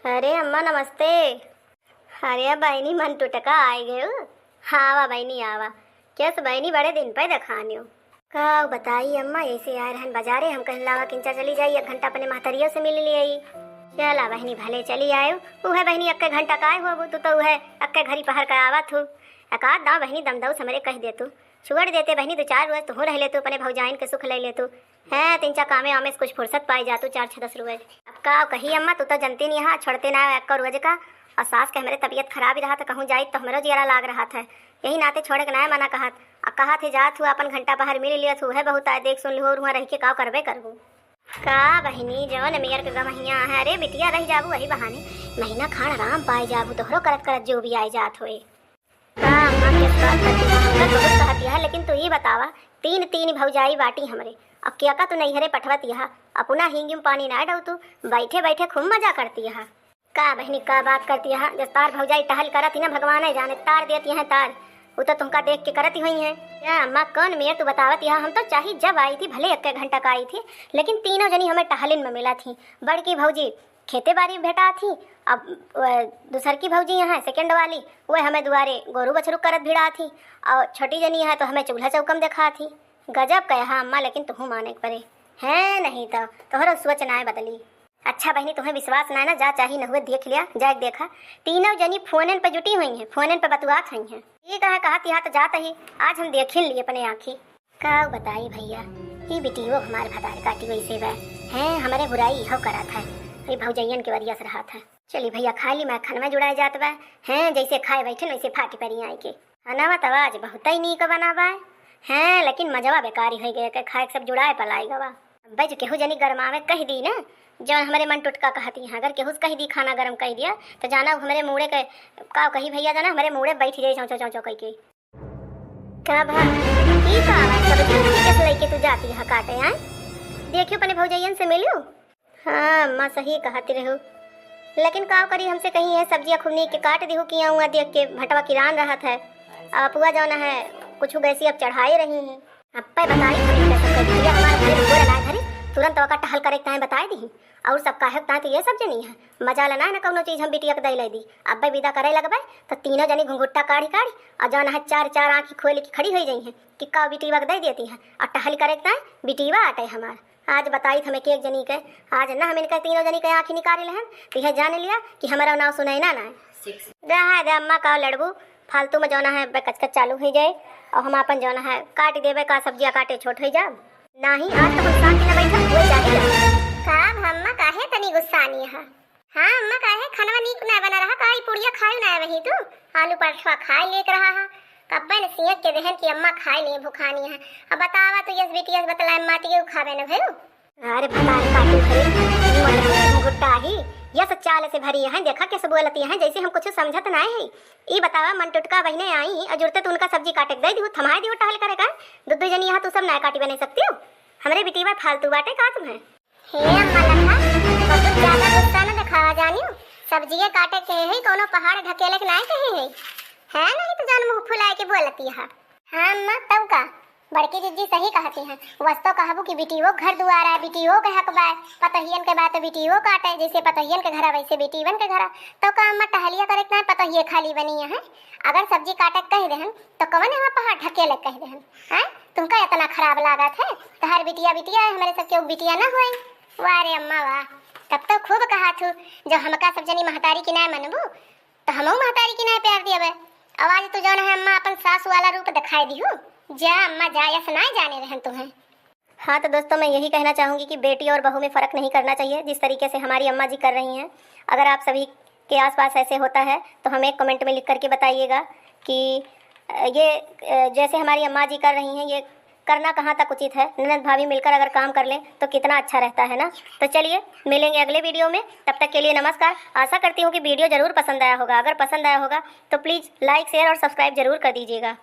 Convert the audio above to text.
अरे अम्मा नमस्ते। अरे बहनी मन टुटका आए गए हो। हाँ आवा बहनी आवा। कैसे बहनी बड़े दिन पे दिखाने हो। का बताई अम्मा ऐसे आए रहन बाजारे हम कहीं लावा किंचा चली जाई 1 घंटा अपने महतरियों से मिल ली आई। चला बहनी भले चली आयो। वह बहनी अक्के घंटा का हो वो तो वह अक्के घड़ी पहर कर आवत हो। एकाध दाव बहनी दमदऊ समरे कह दे तू छुड़ देते बहनी 2-4 रोज तो हो रह ले तू अपने भौजाइन के सुख ले ले तू है 3-4 कामे आमे से कुछ फुर्सत पाई जा तू 4-6-10 रोज। अब का कही अम्मा तू तो जनती नहीं यहाँ छोड़ते ना एक्का रोज का। और सास के हमारे तबीयत खराब ही रहा था कहूँ जाई तो हमारा जियरा लाग रहा था। यही नाते छोड़े के ना मना कहत कहा थे जात हुआ अपन घंटा बाहर मिल लिया तू है बहुत आए देख सुन लिहो वहाँ रह के का करबे करबू। का बहनी जवन मेयर के गमहिया है अरे बिटिया रह जाबू वही बहाने महीना खान आराम पाए जाबू दोहरो करत करत जो भी आए जात होए। का अम्मा के बात करती है हमका बहुत कहती है लेकिन तू ही बतावा 3 भौजाई बाटी हमरे अब क्या का तू नैहरे पठवत यहा अपना हिंगिम पानी ना डाउ तू बैठे बैठे खूब मजा करती है। का बहनी का बात करती है जब तार भौजाई टहल करत ही ना भगवान जाने तार देती है तार वो तो तुमका देख के करती हुई है। क्या अम्मा कौन मेयर तू बतावत यहा हम तो चाहे जब आई थी भले 1 घंटा का आई थी लेकिन तीनों जनी हमें टहलिन में मिला थी। बड़की भौजी खेते बाड़ी भेटा थी अब दूसर की भौजी यहाँ सेकंड वाली वह हमें दुआरे गोरू बछरू करत भिड़ा थी और छोटी जनी है तो हमें चूल्हा चौकम देखा थी। गजब कहा अम्मा लेकिन तुम माने पड़े है नहीं तो तोहरा सोच ना बदली। अच्छा बहनी तुम्हें विश्वास ना ना जा चाहिए न हुए देख लिया जाए देखा तीनों जनी फोनन पे जुटी हुई हैं फोनन पे बतुआत हुई हैं। ये कहा तो जाता ही आज हम देख लिए अपने आँखी। का बताई भैया ये बेटी वो हमारे भदार काटी वैसे वह है हमारे बुराई हो करा था ये भौजैयन के वरिया से रहा था। चली भैया खा ली मैं खाना जुड़ाए जात बा हैं जैसे खाए बैठे वैसे फाटी पड़ी आई के खाना तो आज बहुत ही नी का बनावा है लेकिन मजवा बेकारी हो गया खाए सब जुड़ाए पलाई गवा। अब्बा जो केहू जनी गरमावे कह दी ना जो हमारे मन टुटका कहती हैं अगर केहू कह दी खाना गरम कह दिया तो जाना हमारे मुड़े के का कही भैया जाना हमारे मुड़े बैठ जाए चौचो चौचो कह के का भाई का सब्जी कैसे लेके तू जाती है काटे हैं देखियो अपने भौजैयन से मिलियो। हाँ अम्मा सही कहती रहो लेकिन का करी हमसे कहीं है सब्जियां खुलनी के काट दी हो किया हुआ देख के भटवा किरान रहा था अपुआ जाना है कुछ गैसी अब चढ़ाई रही हैं अब बताई हमारे तुरंत वक़्त टहल करे टाइम बताए दी और सब काहे तो ये सब जनी है मजा लेना है ना कौनो चीज़ हम बिटिया के दे ले दी अब विदा करे लगबे तो तीनों जनी घुंघुट्टा काढ़ी और जाना है 4 आँखी खोल के खड़ी हो जाई हैं कि का बिटिया के दे देती है और टहल करे टाइम बिटिया आटे हमार आज बताई हमें के एक जनी के आज ना हम इनके तीनों जनी के आँखी निकाले हैं तो यह जान लिया कि हमारा नाव सुनाई ना दे अम्मा का लड़बू फालतू में जाना है कचकच चालू हो जाए और हम अपन जाना है काट देवे का सब्जियां काटे छोट हो जाए नहीं आज तो हम शांति में बैठा हुए जाए का अम्मा काहे तनी गुस्सा नहीं है। हाँ अम्मा काहे खाना नीक ना बना रहा काई पुड़िया खाए ना वही तू आलू पराठा खाए लेक रहा है कब्बे ने सियत के देहन की अम्मा खाए नहीं भूखानी है अब बतावा तो यस बेटी यस बतलाए माटी के खावे न भयो। अरे भतार काटी भरी गुट्टा ही यस चाल से भरी है देखा कैसे बोलती है जैसे हम कुछ समझत ना है। ई बतावा मन टुटका बहने आई अजुरते तू उनका सब्जी काटे दे दी थमाए दी टहल करेगा दुद्दू जनी यहाँ तू सब ना काटी बने सकती हो हमारे बेटी में फालतू बाटे का तुम है। हे अम्मा लखा बहुत ज्यादा गुस्सा न दिखावा जानियो सब्जी काटे के है कोनो पहाड़ ढकेले के ना कहे है नहीं तो जान मुंह फुलाए के बोलती है। हाँ अम्मा तब का बड़की जीजी सही कहती हैं वस्तो कहबू कि बेटी वो घर दुआरा है बेटी वो कह बाय पतहियन के बात बेटी वो काटे जैसे पतहियन के घर वैसे बेटी बन के घर तो का अम्मा टहलिया करे ना पतहिए खाली बनी है अगर सब्जी काटे कह देहन तो कवन है पहाड़ ढकेले कह देहन हैं तुमका इतना खराब लागत है तो हर बिटिया बिटिया हमारे सब के बिटिया ना होई वाह रे अम्मा वाह तब तो खूब कहा थू जब हमका सब जनी महतारी की ना मनबू तो हमहू महतारी की ना प्यार दियबे आवाज तो जाना है अम्मा अपन सास वाला रूप दिखाई दी हो जा अम्मा जा या सुनाए जाने रहन तुम्हें। हाँ तो दोस्तों मैं यही कहना चाहूँगी कि बेटी और बहू में फ़र्क नहीं करना चाहिए जिस तरीके से हमारी अम्मा जी कर रही हैं। अगर आप सभी के आसपास ऐसे होता है तो हमें कमेंट में लिख करके बताइएगा कि ये जैसे हमारी अम्मा जी कर रही हैं ये करना कहाँ तक उचित है। ननद भाभी मिलकर अगर काम कर लें तो कितना अच्छा रहता है ना। तो चलिए मिलेंगे अगले वीडियो में तब तक के लिए नमस्कार। आशा करती हूँ कि वीडियो ज़रूर पसंद आया होगा। अगर पसंद आया होगा तो प्लीज़ लाइक शेयर और सब्सक्राइब ज़रूर कर दीजिएगा।